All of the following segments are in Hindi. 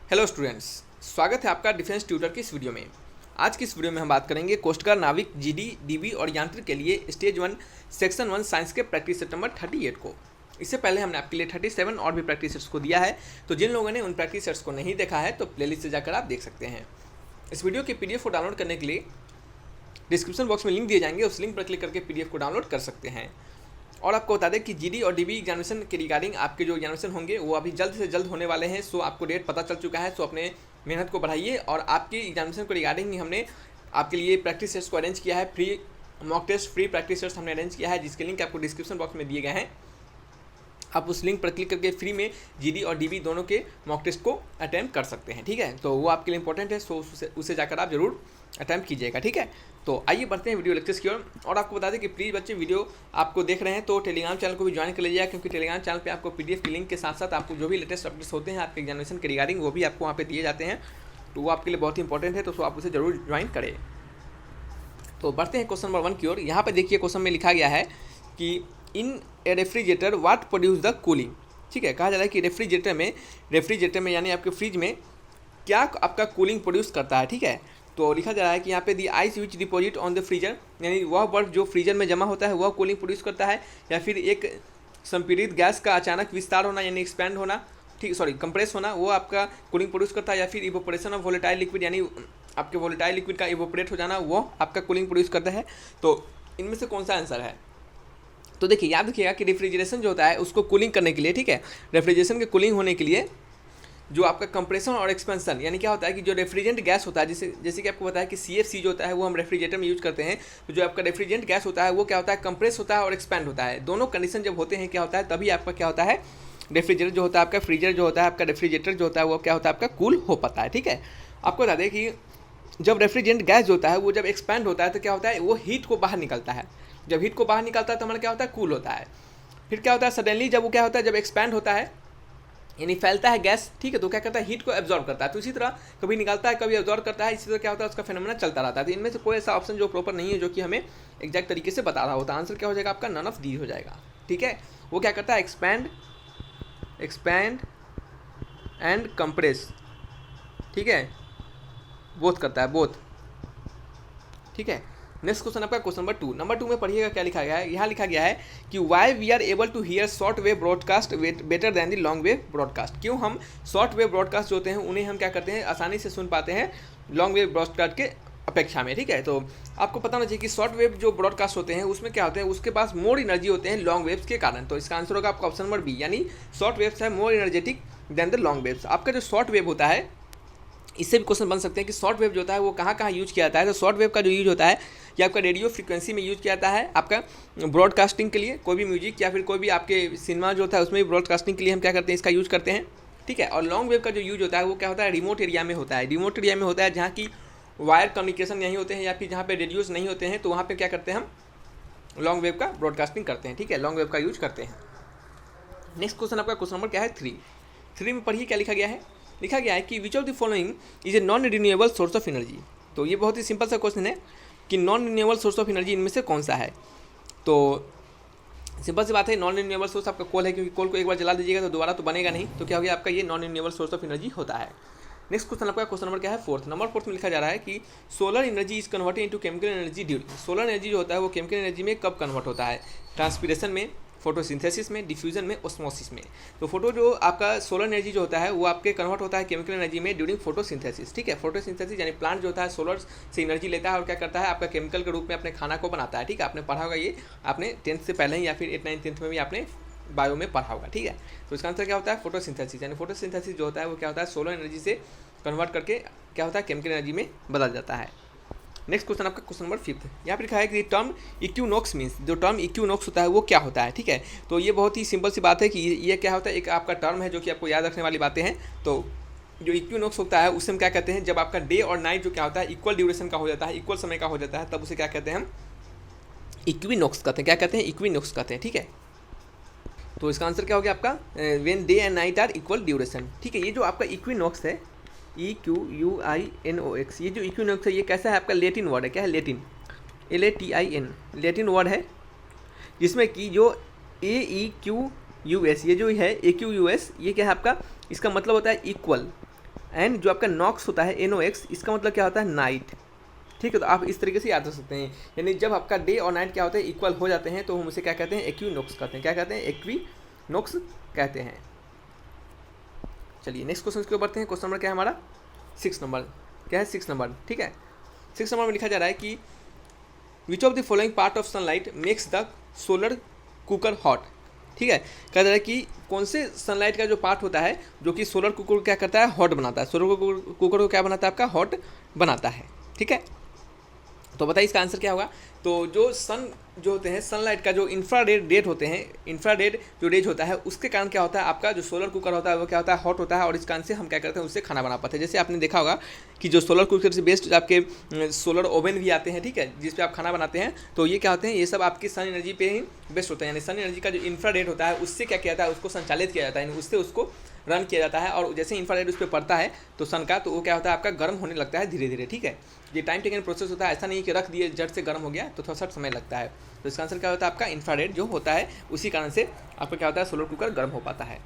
हेलो स्टूडेंट्स, स्वागत है आपका डिफेंस ट्यूटर की इस वीडियो में। आज की इस वीडियो में हम बात करेंगे कोस्ट गार्ड नाविक जीडी डीबी और यांत्रिक के लिए स्टेज 1 सेक्शन 1 साइंस के प्रैक्टिस सेट नंबर 38 को। इससे पहले हमने आपके लिए 37 और भी प्रैक्टिस सेट्स को दिया है, तो जिन लोगों ने उन प्रैक्टिस सेट्स को नहीं देखा है तो प्लेलिस्ट से जाकर आप देख सकते हैं। इस वीडियो के पीडीएफ को डाउनलोड करने के लिए डिस्क्रिप्शन बॉक्स में लिंक दिए जाएंगे, उस लिंक पर क्लिक करके पीडीएफ को डाउनलोड कर सकते हैं। और आपको बता दें कि जीडी और डीबी एग्जामिनेशन के रिगार्डिंग आपके जो एग्जामिनेशन होंगे वो अभी जल्द से जल्द होने वाले हैं। सो आपको डेट पता चल चुका है, सो अपने मेहनत को बढ़ाइए। और आपकी एग्जामिनेशन को रिगार्डिंग हमने आपके लिए प्रैक्टिस टेस्ट को अरेंज किया है, free mock test, free practice test हमने अरेंज किया है, जिसके लिंक आपको डिस्क्रिप्शन बॉक्स में दिए गए हैं। आप उस लिंक पर क्लिक करके फ्री में जीडी और डीबी दोनों के मॉक टेस्ट को अटैम्प्ट कर सकते हैं, ठीक है। तो वो आपके लिए इंपॉर्टेंट है, सो उसे जाकर आप जरूर अटैम्प्ट कीजिएगा, ठीक है। तो आइए बढ़ते हैं वीडियो लेक्चर्स की ओर। और आपको बता दें कि प्लीज़ बच्चे वीडियो आपको देख रहे हैं तो टेलीग्राम चैनल को भी ज्वाइन कर लीजिएगा, क्योंकि टेलीग्राम चैनल पे आपको पीडीएफ की लिंक के साथ साथ आपको जो भी लेटेस्ट अपडेट्स होते हैं आपके एग्जामिनेशन के रिगार्डिंग वो भी आपको वहाँ पे दिए जाते हैं। तो वो आपके लिए बहुत ही इंपॉर्टेंट है, तो सो आप उसे जरूर ज्वाइन करें। तो बढ़ते हैं क्वेश्चन नंबर 1 की ओर। यहाँ पर देखिए क्वेश्चन में लिखा गया है कि in a refrigerator what produce the cooling, ठीक है। कहा जा रहा है कि रेफ्रिजरेटर में यानी आपके फ्रिज में क्या आपका कूलिंग प्रोड्यूस करता है, ठीक है। तो लिखा जा रहा है कि यहाँ पे the ice which deposit on the freezer, यानी वह बर्फ जो फ्रीजर में जमा होता है वह कूलिंग प्रोड्यूस करता है, या फिर एक संपीड़ित गैस का अचानक विस्तार होना यानी एक्सपैंड होना, कंप्रेस होना, वो आपका कूलिंग प्रोड्यूस करता है, या फिर इवोपोरेशन ऑफ वोलेटाइल लिक्विड यानी आपके वोलेटाइल लिक्विड का इवोपरेट हो जाना वो आपका कूलिंग प्रोड्यूस करता है। तो इनमें से कौन सा आंसर है? तो देखिए, याद रखिएगा कि रेफ्रिजरेशन जो होता है उसको कूलिंग करने के लिए, ठीक है, रेफ्रिजरेशन के कूलिंग होने के लिए जो आपका कंप्रेशन और एक्सपेंशन, यानी क्या होता है कि जैसे रेफ्रिजरेंट गैस होता है, जैसे कि आपको पता है कि CFC जो होता है वो हम रेफ्रिजरेटर में यूज करते हैं। तो जो आपका रेफ्रिजरेंट गैस होता है वो क्या होता है, कंप्रेस होता है और एक्सपैंड होता है। दोनों कंडीशन जब होते हैं क्या होता है, तभी आपका क्या होता है, रेफ्रिजरेटर जो होता है आपका, फ्रीजर जो होता है आपका, रेफ्रिजरेटर जो होता है वो क्या होता है आपका, कूल हो पाता है, ठीक है। आपको बता दें कि जब रेफ्रिजरेंट गैस जो होता है वो जब एक्सपैंड होता है तो क्या होता है, वो हीट को बाहर निकलता है। जब हीट को बाहर निकलता है तो हमारा क्या होता है, कूल होता है। फिर क्या होता है, सडनली जब वो क्या होता है, जब एक्सपैंड होता है यानी फैलता है गैस, ठीक है, तो क्या करता है, हीट को एब्जॉर्ब करता है। तो इसी तरह कभी निकलता है कभी एब्जॉर्ब करता है, इसी तरह क्या होता है उसका फेनोमेना चलता रहता है। तो इनमें से कोई ऐसा ऑप्शन जो प्रॉपर नहीं है जो कि हमें एग्जैक्ट तरीके से बता रहा होता है। आंसर क्या हो जाएगा आपका, नन ऑफ दी हो जाएगा, ठीक है। वो क्या करता है, एक्सपैंड एंड कंप्रेस, ठीक है, बोथ करता है, बोथ, ठीक है। नेक्स्ट क्वेश्चन आपका क्वेश्चन नंबर 2 में पढ़िएगा क्या लिखा गया है। यहाँ लिखा गया है कि why we are able to hear short wave broadcast better than the long wave broadcast. क्यों हम शॉर्ट वेव ब्रॉडकास्ट जो होते हैं उन्हें हम क्या करते हैं, आसानी से सुन पाते हैं लॉन्ग वेव ब्रॉडकास्ट के अपेक्षा में, ठीक है। तो आपको पता होना चाहिए कि शॉर्ट वेव जो ब्रॉडकास्ट होते हैं उसमें क्या होते हैं, उसके पास मोर एनर्जी होते हैं लॉन्ग वेव्स के कारण। तो इसका आंसर होगा आपका ऑप्शन नंबर बी, यानी शॉर्ट वेव्स है more energetic than the long waves. आपका जो शॉर्ट वेव होता है, इससे भी क्वेश्चन बन सकते हैं कि शॉर्ट वेव जो होता है वो कहाँ कहाँ यूज किया जाता है। तो शॉर्ट वेव का जो यूज होता है ये आपका रेडियो फ्रीक्वेंसी में यूज किया जाता है, आपका ब्रॉडकास्टिंग के लिए, कोई भी म्यूजिक या फिर कोई भी आपके सिनेमा जो होता है उसमें भी ब्रॉडकास्टिंग के लिए हम क्या करते हैं, इसका यूज करते हैं, ठीक है। और लॉन्ग वेव का जो यूज होता है वो क्या होता है, रिमोट एरिया में होता है। रिमोट एरिया में होता है जहाँ की वायर कम्युनिकेशन नहीं होते हैं या फिर जहाँ पे रेडियोस नहीं होते हैं, तो वहाँ पे क्या करते हैं हम लॉन्ग वेव का ब्रॉडकास्टिंग करते हैं, ठीक है, लॉन्ग वेव का यूज करते हैं। नेक्स्ट क्वेश्चन आपका क्वेश्चन नंबर क्या है, 3 में पढ़िए क्या लिखा गया है। लिखा गया है कि which of the following is a non renewable source of energy. तो ये बहुत ही सिंपल सा क्वेश्चन है कि non renewable source of energy इनमें से कौन सा है। तो सिंपल सी बात है, नॉन रिन्यूएबल सोर्स आपका कोल है, क्योंकि कोल को एक बार जला दीजिएगा तो दोबारा तो बनेगा नहीं, तो क्या हो गया आपका, ये non renewable source of energy होता है। नेक्स्ट क्वेश्चन आपका क्वेश्चन नंबर क्या है, 4 में लिखा जा रहा है कि solar energy is converted into chemical energy during. Solar energy जो होता है वो केमिकल एनर्जी में कब कन्वर्ट होता है, ट्रांसपिरेशन में, फोटोसिंथेसिस में, डिफ्यूजन में, ओस्मोसिस में। तो फोटो जो आपका सोलर एनर्जी जो होता है वो आपके कन्वर्ट होता है केमिकल एनर्जी में ड्यूरिंग फोटोसिंथेसिस, ठीक है। फोटोसिंथेसिस यानी प्लांट जो होता है सोलर से एनर्जी लेता है और क्या करता है, आपका केमिकल के रूप में अपने खाना को बनाता है, ठीक है। आपने पढ़ा होगा ये, आपने 10th से पहले ही या फिर 8th 9th 10th में भी आपने बायो में पढ़ा होगा, ठीक है। तो इसका आंसर क्या होता है, फोटोसिंथेसिस, यानी फोटोसिंथेसिस जो होता है वो क्या होता है, सोलर एनर्जी से कन्वर्ट करके क्या होता है, केमिकल एनर्जी में बदल जाता है। नेक्स्ट क्वेश्चन आपका क्वेश्चन नंबर 5 यहाँ पर लिखा है कि टर्म इक्विनॉक्स मीन्स, जो टर्म इक्विनॉक्स होता है वो क्या होता है, ठीक है। तो ये बहुत ही सिंपल सी बात है कि ये क्या होता है, एक आपका टर्म है जो कि आपको याद रखने वाली बातें हैं। तो जो इक्विनॉक्स होता है उसे हम क्या कहते हैं, जब आपका डे और नाइट जो क्या होता है इक्वल ड्यूरेशन का हो जाता है, इक्वल समय का हो जाता है, तब उसे क्या कहते हैं, हम इक्विनॉक्स कहते हैं। क्या कहते हैं, इक्विनॉक्स कहते हैं, ठीक है। तो इसका आंसर क्या हो गया आपका, when day and night are equal duration, ठीक है। ये जो आपका इक्विनॉक्स है, EQUINOX, ये जो इक्विनॉक्स है ये कैसा है, आपका लेटिन वर्ड है, क्या है, लेटिन, LATIN, लेटिन वर्ड है, जिसमें कि जो AEQUS ये जो है AQUS ये क्या है आपका, इसका मतलब होता है इक्वल, एंड जो आपका नॉक्स होता है NOx, इसका मतलब क्या होता है नाइट। ठीक है, तो आप इस तरीके से याद रख सकते हैं। यानी जब आपका डे और नाइट क्या होते हैं इक्वल हो जाते हैं तो हम उसे क्या कहते हैं एक्विनोक्स कहते हैं। क्या कहते हैं एक्विनोक्स कहते हैं। चलिए नेक्स्ट क्वेश्चन की ओर बढ़ते हैं। क्वेश्चन नंबर क्या है हमारा 6 नंबर। क्या है 6 नंबर, ठीक है। 6 नंबर में लिखा जा रहा है कि which of the following part of sunlight makes the solar cooker hot. ठीक है, कहा जा रहा है कि कौन से सनलाइट का जो पार्ट होता है जो कि सोलर कुकर को क्या करता है हॉट बनाता है। सोलर कुकर को क्या बनाता है आपका हॉट बनाता है। ठीक है, तो बताइए इसका आंसर क्या होगा। तो जो सन जो होते हैं सनलाइट का जो इंफ्रारेड रेड होते हैं, इंफ्रारेड जो रेज होता है उसके कारण क्या होता है आपका जो सोलर कुकर होता है वो क्या होता है हॉट होता है और इस कारण से हम क्या करते हैं उससे खाना बना पाते हैं। जैसे आपने देखा होगा कि जो सोलर कुकर से बेस्ड आपके सोलर ओवन भी आते हैं, ठीक है, जिस पे आप खाना बनाते हैं, तो ये क्या होते हैं ये सब आपकी सन एनर्जी पे ही बेस्ट होते हैं। यानी सन एनर्जी का जो इंफ्रारेड होता है उससे क्या किया जाता है उसको संचालित किया जाता है, यानी उससे उसको रन किया जाता है और जैसे इंफ्रारेड उस पर पड़ता है तो सन का, तो वो क्या होता है आपका गर्म होने लगता है धीरे धीरे। ठीक है, ये टाइम टेकन प्रोसेस होता है, ऐसा नहीं कि रख दिए जट से गर्म हो गया तो थोड़ा सा समय लगता है। तो इसका आंसर क्या होता है आपका इंफ्रारेड जो होता है उसी कारण से आपका क्या होता है सोलर कुकर गर्म हो पाता है।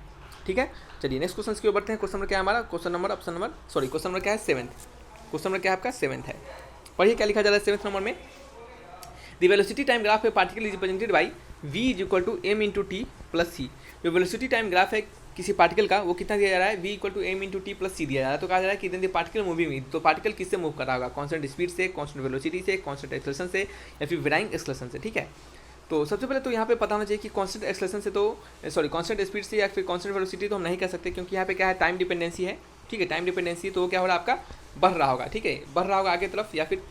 ठीक है, चलिए नेक्स्ट क्वेश्चन की ओर बढ़ते हैं। क्वेश्चन नंबर क्या है हमारा क्वेश्चन नंबर क्या है 7th। क्वेश्चन नंबर क्या है आपका 7th है। पढ़िए क्या लिखा जा रहा है 7th नंबर में। The velocity time graph a particle is represented by v is equal to m into T plus C. जो वेलोसिटी टाइम ग्राफ है किसी पार्टिकल का वो कितना दिया जा रहा है v equal to m into T plus C दिया जा रहा है। तो कहा जा रहा है कि देन द पार्टिकल मूविंग, तो पार्टिकल किससे मूव कर रहा होगा, कांस्टेंट स्पीड से, कांस्टेंट वेलोसिटी से, कांस्टेंट एक्सेलरेशन से या फिर वेराइंग एक्सेलरेशन से। ठीक है, तो सबसे पहले तो यहाँ पे पता होना चाहिए कि कांस्टेंट एक्सेलरेशन से तो कांस्टेंट स्पीड से या फिर कांस्टेंट वेलोसिटी तो हम नहीं कह सकते क्योंकि यहाँ पे क्या है टाइम डिपेंडेंसी है। ठीक है, टाइम डिपेंडेंसी तो क्या हो रहा है आपका बढ़ रहा होगा। ठीक है, बढ़ रहा होगा आगे तरफ या फिर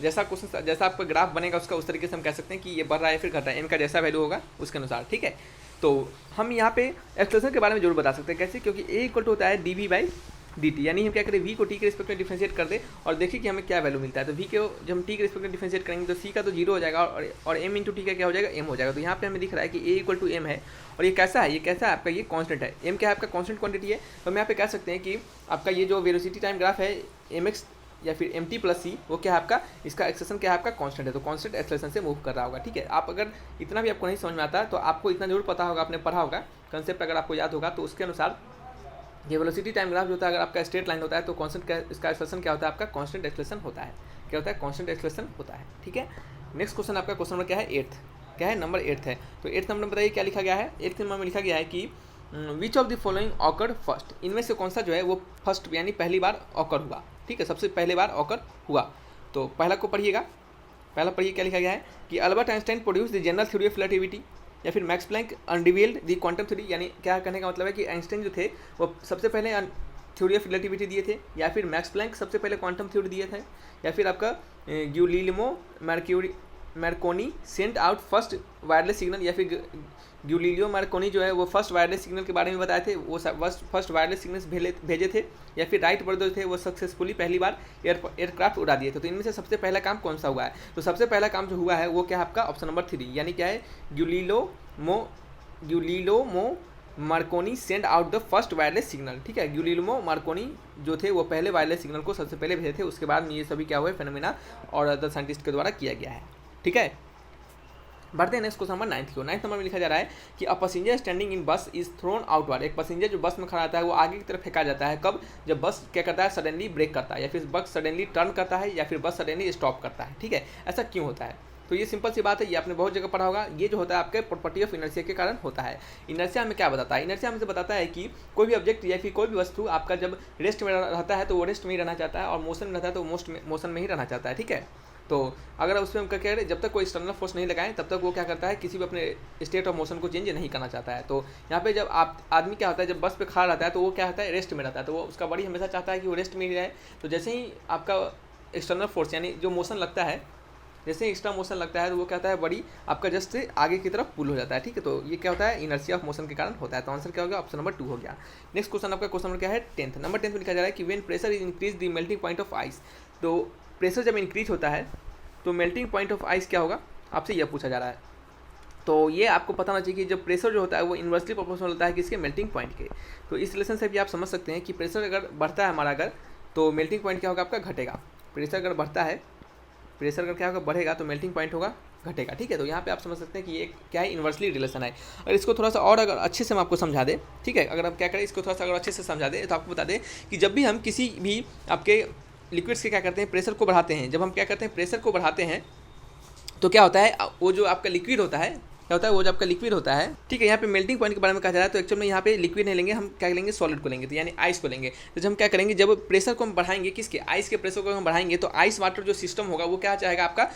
जैसा क्वेश्चन जैसा आपका ग्राफ बनेगा उसका उस तरीके से हम कह सकते हैं कि ये बढ़ रहा है फिर घट रहा है, एम का जैसा वैल्यू होगा उसके अनुसार। ठीक है, तो हम यहाँ पे एक्सेलरेशन के बारे में जरूर बता सकते हैं। कैसे, क्योंकि ए इक्वल टू होता है dv/dt, यानी हम क्या करें v को t के रिस्पेक्ट में डिफरेंशिएट कर दे और देखिए कि हमें क्या वैल्यू मिलता है। तो v को जब हम t के रिस्पेक्ट में डिफरेंशिएट करेंगे तो c का तो 0 हो जाएगा और m इंटू टी का क्या हो जाएगा m हो जाएगा। तो यहाँ पे हमें दिख रहा है कि a इक्वल टू m है और ये कैसा है आपका ये कांस्टेंट है। m क्या है आपका कांस्टेंट क्वांटिटी है। तो हम यहाँ पे कह सकते हैं कि आपका ये जो वेलोसिटी टाइम ग्राफ है mx या फिर mt प्लस सी वो क्या है आपका इसका एक्सेलरेशन क्या है आपका कांस्टेंट है, तो कांस्टेंट एक्सेलरेशन से मूव कर रहा होगा। ठीक है, आप अगर इतना भी आपको नहीं समझ में आता तो आपको इतना जरूर पता होगा, आपने पढ़ा होगा कंसेप्ट अगर आपको याद होगा तो उसके अनुसार ये वेलोसिटी टाइम ग्राफ जो होता है अगर आपका स्ट्रेट लाइन होता है तो कांस्टेंट का इसका एक्सेलरेशन क्या होता है आपका कांस्टेंट एक्सेलरेशन होता है। क्या होता है कांस्टेंट एक्सेलरेशन होता है। ठीक है, नेक्स्ट क्वेश्चन आपका क्वेश्चन नंबर क्या है 8th। क्या है नंबर 8th है। तो 8th नंबर में बताइए क्या लिखा गया है। 8th नंबर में लिखा गया है कि which of the following awkward first, इनमें से कौन सा जो है वो फर्स्ट यानी पहली बार ऑकर हुआ। ठीक है, सबसे पहले बार ऑकर हुआ। तो पहला को पढ़िएगा, पहला पढ़िए क्या लिखा गया है कि Albert Einstein produce the general theory of relativity या फिर Max Planck unrevealed the quantum theory. यानी क्या कहने का मतलब है कि आइंस्टाइन जो थे वो सबसे पहले थ्योरी ऑफ रिलेटिविटी दिए थे या फिर मैक्स प्लैंक सबसे पहले क्वांटम थ्योरी दिए थे या फिर आपका Guglielmo Marconi sent out first wireless signal या फिर ग्यूलिलियो मार्कोनी जो है वो फर्स्ट वायरलेस सिग्नल के बारे में बताए थे, वो फर्स्ट वायरलेस सिग्नल्स भेजे थे या फिर राइट ब्रदर्स थे वो सक्सेसफुली पहली बार एयरक्राफ्ट उड़ा दिए थे। तो इनमें से सबसे पहला काम कौन सा हुआ है। तो सबसे पहला काम जो हुआ है वो क्या है आपका ऑप्शन नंबर 3 यानी क्या है Guglielmo Marconi send out the first wireless signal. ठीक है, ग्यूलिलियो मार्कोनी जो थे वो पहले वायरलेस सिग्नल को सबसे पहले भेजे थे, उसके बाद में ये सभी क्या हुए फेनोमेना और अदर साइंटिस्ट के द्वारा किया गया है। ठीक है, बढ़ते हैं नेक्स्ट क्वेश्चन नंबर 9th को। 9th नंबर में लिखा जा रहा है कि अ पैसेंजर स्टैंडिंग इन बस इज थ्रोन आउटवर्ड। एक पैसेंजर जो बस में खड़ा रहता है वो आगे की तरफ फेंका जाता है। कब, जब बस क्या करता है सडनली ब्रेक करता है या फिर बस सडनली टर्न करता है या फिर बस सडनली स्टॉप करता है। ठीक है, ऐसा क्यों होता है। तो ये सिंपल सी बात है, ये आपने बहुत जगह पढ़ा होगा। ये जो होता है आपके प्रॉपर्टी ऑफ इनर्शिया के कारण होता है। इनर्शिया हमें क्या बताता है, इनर्शिया हमें बताता है कि कोई भी ऑब्जेक्ट या फिर कोई भी वस्तु आपका जब रेस्ट में रहता है तो वो रेस्ट में ही रहना चाहता है और मोशन में रहता है तो मोशन में ही रहना चाहता है। ठीक है, तो अगर उसमें हम क्या कह रहे हैं जब तक कोई एक्सटर्नल फोर्स नहीं लगाएं तब तक वो क्या करता है किसी भी अपने स्टेट ऑफ मोशन को चेंज नहीं करना चाहता है। तो यहाँ पे जब आदमी क्या होता है जब बस पे खड़ा रहता है तो वो क्या होता है रेस्ट में रहता है, तो वो उसका बॉडी हमेशा चाहता है कि वो रेस्ट में ही रहे। तो जैसे ही आपका एक्सटर्नल फोर्स यानी जो मोशन लगता है, जैसे ही एक्स्ट्रा मोशन लगता है तो वो क्या होता है बॉडी आपका जस्ट से आगे की तरफ पुल हो जाता है। ठीक है, तो ये क्या होता है इनर्शिया ऑफ मोशन के कारण होता है। तो आंसर क्या हो गया ऑप्शन नंबर 2 हो गया। नेक्स्ट क्वेश्चन आपका क्वेश्चन नंबर क्या है 10th नंबर 10th में लिखा जा रहा है कि when pressure is increase the melting point of ice. तो प्रेशर जब इंक्रीज होता है तो मेल्टिंग पॉइंट ऑफ आइस क्या होगा, आपसे यह पूछा जा रहा है। तो ये आपको पता होना चाहिए कि जब प्रेशर जो होता है वो इन्वर्सली प्रोपोर्शनल होता है किसके मेल्टिंग पॉइंट के। तो इस रिलेशन से भी आप समझ सकते हैं कि प्रेशर अगर बढ़ता है हमारा अगर तो मेल्टिंग पॉइंट क्या होगा आपका घटेगा। प्रेशर अगर बढ़ता है, प्रेशर अगर क्या होगा बढ़ेगा तो मेल्टिंग पॉइंट होगा घटेगा। ठीक है, तो यहाँ पे आप समझ सकते हैं कि ये क्या है, इन्वर्सली रिलेशन है। और इसको थोड़ा सा और अगर अच्छे से हम आपको समझा दें, ठीक है, अगर हम क्या करें, इसको थोड़ा सा अगर अच्छे से समझा दें तो आपको बता दें कि जब भी हम किसी भी आपके लिक्विड्स के क्या करते हैं, प्रेशर को बढ़ाते हैं, जब हम क्या करते हैं प्रेशर को बढ़ाते हैं तो क्या होता है, वो जो आपका लिक्विड होता है, क्या होता है, वो जो आपका लिक्विड होता है, ठीक है, यहाँ पे मेल्टिंग पॉइंट के बारे में कहा जा रहा है। तो एक्चुअल में यहाँ पे लिक्विड नहीं लेंगे, हम क्या लेंगे, सॉलिड को लेंगे, तो यानी आइस को लेंगे। तो जब हम क्या करेंगे, जब प्रेशर को हम बढ़ाएंगे, किसके, आइस के प्रेशर को हम बढ़ाएंगे, तो आइस वाटर जो सिस्टम होगा वो क्या चाहेगा आपका,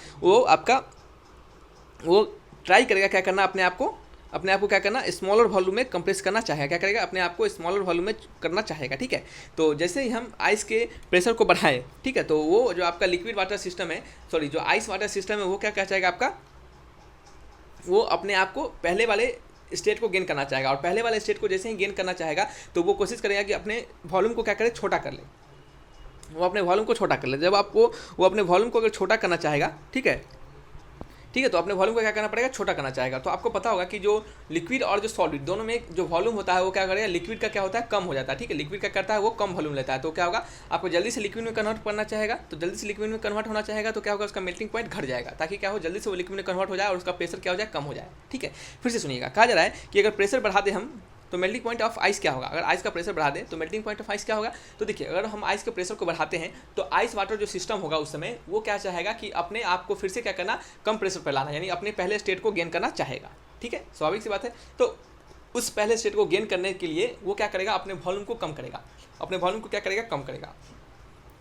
वो ट्राई करेगा क्या करना, अपने आप को क्या करना, स्मॉलर वॉल्यूम में कंप्रेस करना चाहेगा, क्या करेगा, अपने आप को स्मॉलर वॉल्यूम में करना चाहेगा। ठीक है, तो जैसे ही हम आइस के प्रेशर को बढ़ाएं, ठीक है, तो वो जो आपका लिक्विड वाटर सिस्टम है, सॉरी जो आइस वाटर सिस्टम है, वो क्या चाहेगा आपका, वो अपने आप को पहले वाले स्टेट को गेन करना चाहेगा। और पहले वाले स्टेट को जैसे ही गेन करना चाहेगा तो वो कोशिश करेगा कि अपने वॉल्यूम को क्या करे, छोटा कर ले, वो अपने वॉल्यूम को छोटा कर ले। जब आपको वो अपने वॉल्यूम को अगर छोटा करना चाहेगा, ठीक है, तो अपने वॉल्यूम को क्या करना पड़ेगा, छोटा करना चाहेगा। तो आपको पता होगा कि जो लिक्विड और जो सॉलिड दोनों में जो वॉल्यूम होता है वो क्या करेगा, लिक्विड का क्या होता है, कम हो जाता है। ठीक है, लिक्विड का करता है वो कम वॉल्यूम लेता है, तो क्या होगा, आपको जल्दी से लिक्विड में कन्वर्ट करना चाहेगा, तो जल्दी से लिक्विड में कन्वर्ट होना चाहेगा, तो क्या होगा, उसका मेल्टिंग पॉइंट घट जाएगा, ताकि क्या हो, जल्दी से वो लिक्विड में कन्वर्ट हो जाए और उसका प्रेशर क्या हो जाए, कम हो जाए। ठीक है, फिर से सुनिएगा, कहा जा रहा है कि अगर प्रेशर बढ़ा दे हम तो मेल्टिंग पॉइंट ऑफ आइस क्या होगा, अगर आइस का प्रेशर बढ़ा दें तो मेल्टिंग पॉइंट ऑफ आइस क्या होगा। तो देखिए, अगर हम आइस के प्रेशर को बढ़ाते हैं तो आइस वाटर जो सिस्टम होगा उस समय वो क्या चाहेगा कि अपने आप को फिर से क्या करना, कम प्रेशर पर लाना, यानी अपने पहले स्टेट को गेन करना चाहेगा। ठीक है, स्वाभाविक सी बात है। तो उस पहले स्टेट को गेन करने के लिए वो क्या करेगा, अपने वॉल्यूम को कम करेगा, अपने वॉल्यूम को क्या करेगा, कम करेगा।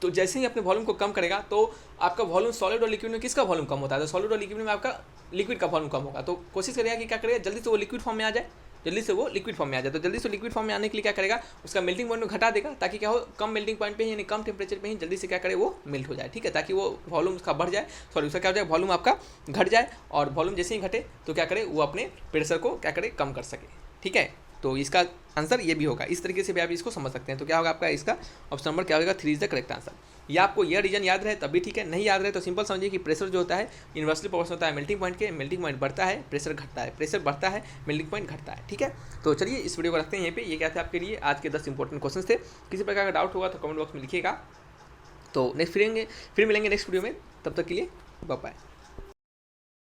तो जैसे ही अपने वॉल्यूम को कम करेगा तो आपका वॉल्यूम सॉलिड और लिक्विड में किसका वॉल्यूम कम होता है, तो सॉलिड और लिक्विड में आपका लिक्विड का वॉल्यूम कम होगा। तो कोशिश करेगा कि क्या करेगा, जल्दी से वो लिक्विड फॉर्म में आ जाए, जल्दी से वो लिक्विड फॉर्म में आ जाए। तो जल्दी से लिक्विड फॉर्म में आने के लिए क्या करेगा, उसका मेल्टिंग पॉइंट को घटा देगा, ताकि क्या हो, कम मेल्टिंग पॉइंट पे ही, यानी कम टेम्परेचर पे ही जल्दी से क्या करे, वो मेल्ट हो जाए। ठीक है, ताकि वो वॉल्यूम उसका बढ़ जाए, सॉरी उसका क्या हो जाए, वॉल्यूम आपका घट जाए, और वॉल्यूम जैसे ही घटे तो क्या करे, वो अपने प्रेशर को क्या करे, कम कर सके। ठीक है, तो इसका आंसर ये भी होगा, इस तरीके से भी आप इसको समझ सकते हैं। तो क्या होगा आपका, इसका ऑप्शन नंबर क्या होगा, 3 इज द करेक्ट आंसर। या आपको यह रीजन याद रहे तभी ठीक है, नहीं याद रहे तो सिंपल समझिए कि प्रेशर जो होता है इन्वर्सली प्रोपोर्शनल होता है मेल्टिंग पॉइंट के, मेल्टिंग पॉइंट बढ़ता है, प्रेशर घटता है, प्रेशर बढ़ता है, मेल्टिंग पॉइंट घटता है। ठीक है, तो चलिए इस वीडियो को रखते हैं यहीं पे। ये क्या थे आपके लिए आज के 10 इंपॉर्टेंट क्वेश्चन थे। किसी प्रकार का डाउट होगा तो कमेंट बॉक्स में लिखिएगा। तो नेक्स्ट फिर मिलेंगे नेक्स्ट वीडियो में, तब तक के लिए बाय बाय।